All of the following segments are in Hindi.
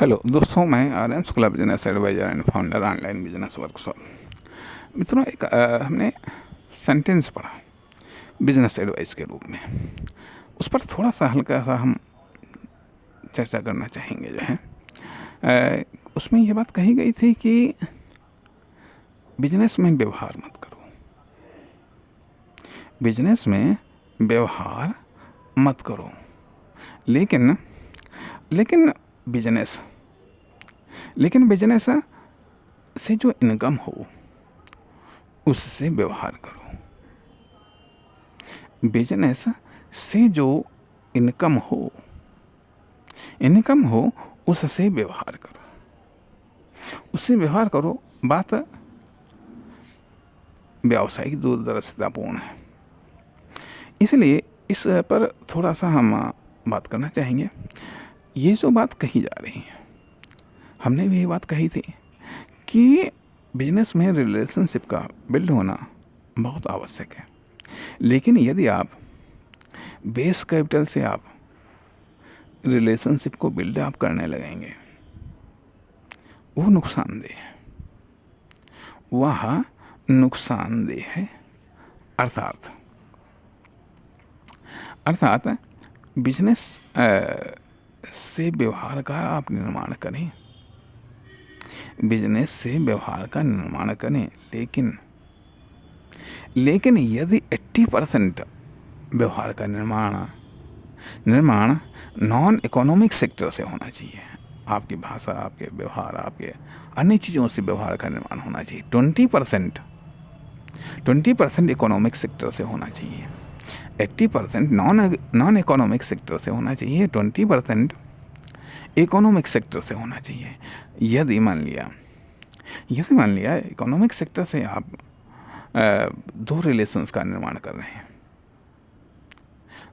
हेलो दोस्तों, मैं Aryan Shukla, business advisor and founder online business workshop. मित्रों, एक हमने सेंटेंस पढ़ा बिजनेस एडवाइस के रूप में। उस पर थोड़ा सा हल्का सा हम चर्चा करना चाहेंगे। जो है उसमें ये बात कही गई थी कि बिजनेस में व्यवहार मत करो, बिजनेस में व्यवहार मत करो, लेकिन बिजनेस से जो इनकम हो उससे व्यवहार करो। बिजनेस से जो इनकम हो उससे व्यवहार करो, बात व्यावसायिक दूरदर्शितापूर्ण है, इसलिए इस पर थोड़ा सा हम बात करना चाहेंगे। ये जो बात कही जा रही है, हमने भी ये बात कही थी कि बिजनेस में रिलेशनशिप का बिल्ड होना बहुत आवश्यक है, लेकिन यदि आप बेस कैपिटल से आप रिलेशनशिप को बिल्ड अप करने लगेंगे, वो नुकसानदेह है, वह नुकसानदेह है। अर्थात बिजनेस से व्यवहार का आप निर्माण करें, बिजनेस से व्यवहार का निर्माण करें, लेकिन यदि 80% व्यवहार का निर्माण नॉन इकोनॉमिक सेक्टर से होना चाहिए, आपकी भाषा, आपके व्यवहार, आपके अन्य चीज़ों से व्यवहार का निर्माण होना चाहिए, 20% इकोनॉमिक सेक्टर से होना चाहिए, 80% नॉन इकोनॉमिक सेक्टर से होना चाहिए, 20% इकोनॉमिक सेक्टर से होना चाहिए। यदि मान लिया इकोनॉमिक सेक्टर से आप 2 रिलेशंस का निर्माण कर रहे हैं,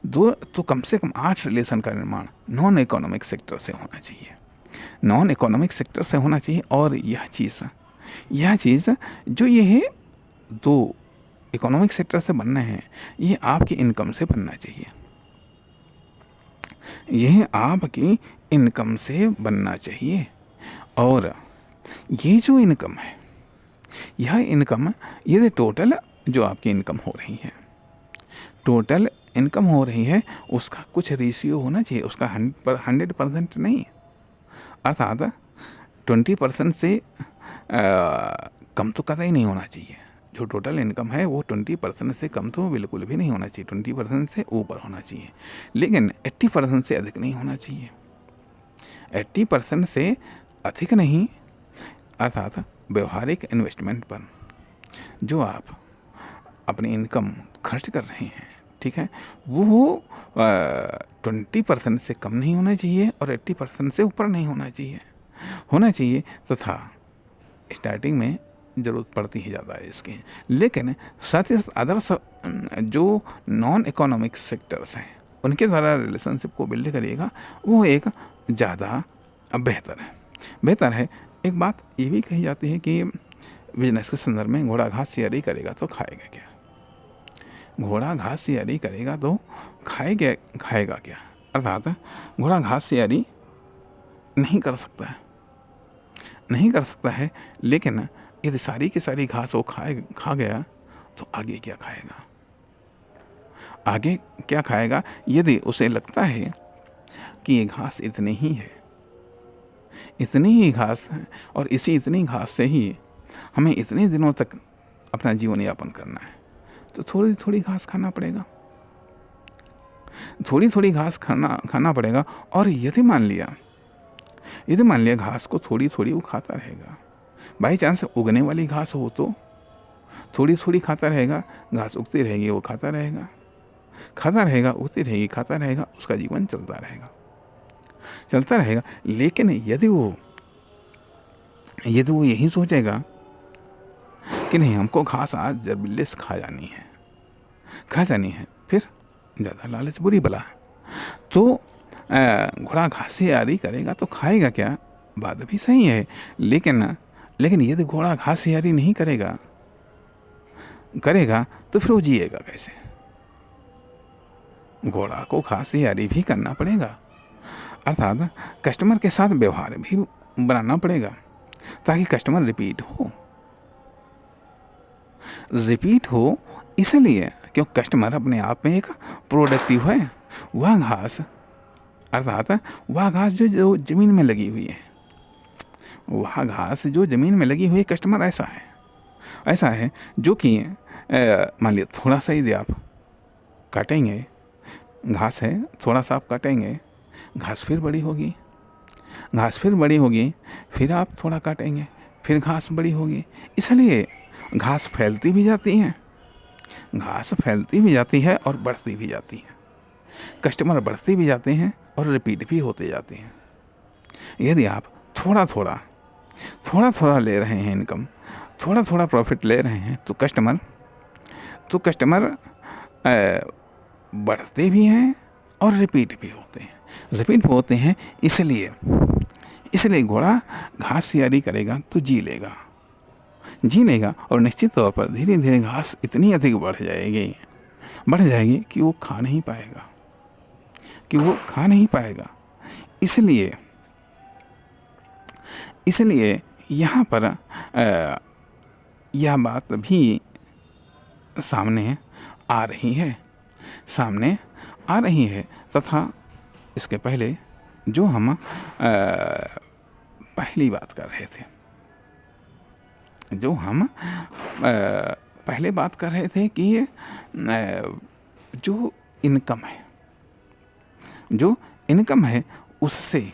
तो कम से कम 8 रिलेशन का निर्माण नॉन इकोनॉमिक सेक्टर से होना चाहिए, और यह चीज़ जो ये है 2 इकोनॉमिक सेक्टर से बनना है, ये आपकी इनकम से बनना चाहिए, और ये जो इनकम है, ये टोटल जो आपकी इनकम हो रही है, उसका कुछ रेशियो होना चाहिए, उसका 100% नहीं, अर्थात 20% से कम तो कतई नहीं होना चाहिए। जो टोटल इनकम है वो 20% से कम तो बिल्कुल भी नहीं होना चाहिए, 20% से ऊपर होना चाहिए, लेकिन 80% से अधिक नहीं होना चाहिए। 80% से अधिक नहीं, अर्थात व्यवहारिक इन्वेस्टमेंट पर जो आप अपनी इनकम खर्च कर रहे हैं, ठीक है, वो 20% से कम नहीं होना चाहिए और 80% से ऊपर नहीं होना चाहिए, तथा स्टार्टिंग में ज़रूरत पड़ती ही ज़्यादा है इसकी, लेकिन साथ ही अदर्स जो नॉन इकोनॉमिक सेक्टर्स हैं उनके द्वारा रिलेशनशिप को बिल्ड करिएगा, वो एक ज़्यादा बेहतर है। एक बात ये भी कही जाती है कि बिजनेस के संदर्भ में घोड़ा घास सियारी करेगा तो खाएगा क्या, अर्थात घोड़ा घास सियारी नहीं कर सकता है, लेकिन यदि सारी की सारी घास वो खा गया तो आगे क्या खाएगा? यदि उसे लगता है कि ये घास इतनी ही घास है और इतनी घास से ही हमें इतने दिनों तक अपना जीवन यापन करना है, तो थोड़ी थोड़ी घास खाना पड़ेगा। और यदि मान लिया घास को थोड़ी थोड़ी वो खाता रहेगा, बाई चांस उगने वाली घास हो तो थोड़ी थोड़ी खाता रहेगा, घास उगती रहेगी, वो खाता रहेगा, उगती रहेगी, खाता रहेगा, उसका जीवन चलता रहेगा। लेकिन यदि वो यही सोचेगा कि नहीं, हमको घास आज जबरदस्त खा जानी है, फिर ज़्यादा लालच बुरी बला, तो घोड़ा घास से यारी करेगा तो खाएगा क्या? बात भी सही है, लेकिन यदि घोड़ा घास से यारी नहीं करेगा तो फिर वो जिएगा कैसे? घोड़ा को घास से यारी भी करना पड़ेगा, अर्थात कस्टमर के साथ व्यवहार भी बनाना पड़ेगा ताकि कस्टमर रिपीट हो इसलिए क्योंकि कस्टमर अपने आप में एक प्रोडक्टिव है। वह घास अर्थात वह घास जो ज़मीन में लगी हुई है, वह घास जो ज़मीन में लगी हुई है, कस्टमर ऐसा है जो कि मान लिया थोड़ा सा यदि आप काटेंगे, घास है थोड़ा सा आप काटेंगे, घास फिर बड़ी होगी, फिर आप थोड़ा काटेंगे, फिर घास बड़ी होगी। इसलिए घास फैलती भी जाती है और बढ़ती भी जाती है। कस्टमर बढ़ते भी जाते हैं और रिपीट भी होते जाते हैं। यदि आप थोड़ा थोड़ा ले रहे हैं इनकम, थोड़ा प्रॉफिट ले रहे हैं, तो कस्टमर बढ़ते भी हैं और रिपीट भी होते हैं। इसलिए घोड़ा घास तैयारी करेगा तो जी लेगा और निश्चित तौर पर धीरे धीरे घास इतनी अधिक बढ़ जाएगी कि वो खा नहीं पाएगा। इसलिए यहाँ पर यह बात भी सामने आ रही है तथा इसके पहले जो हम पहली बात कर रहे थे, कि जो इनकम है उससे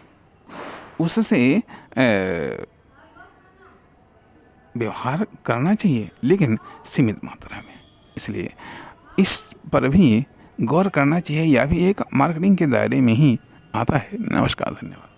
व्यवहार करना चाहिए, लेकिन सीमित मात्रा में। इसलिए इस पर भी गौर करना चाहिए। यह भी एक मार्केटिंग के दायरे में ही आता है। नमस्कार, धन्यवाद।